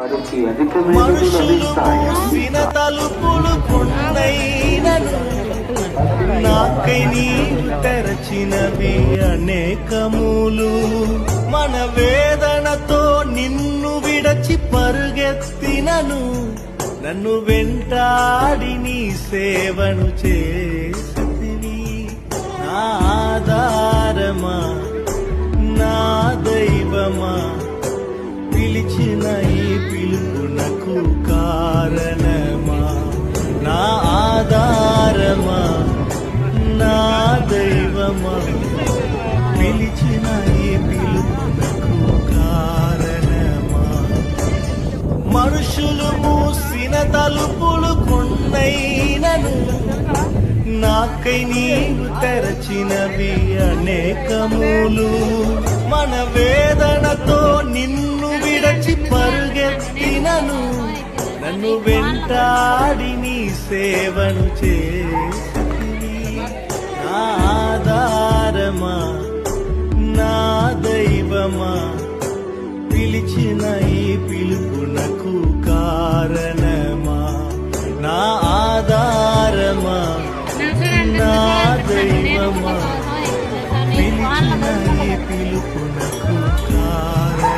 మనుషులు మూసిన తలుపులు కొన్నైనను నాకై నీవు తెరచినవి అనేకములు. మన వేదనతో నిన్ను విడచి పరుగెత్తినను నన్ను వెంటాడి నీ సేవను చేసితివి. నా ఆధారమా నా దైవమా పిలిచిన ఈ పిలుపునకు కారణమా. నా ఆధారమా నా దైవమా పిలిచిన ఈ పిలుపునకు కారణమా. మనుషులు మూసిన తలుపులు కొన్నైనను నాకై నీవు తెరచినవి అనేకములు. మన వేదనతో నిన్ను విడచి పరుగెత్తినను నన్ను వెంటాడి నీ సేవను చేసితివి. నా ఆధారమా నా దైవమా పిలిచిన ఈ పిలుపునకు కారణమా. నా ఆధారమా నా దైవమా పిలిచిన ఈ పిలుపునకు కారణమా.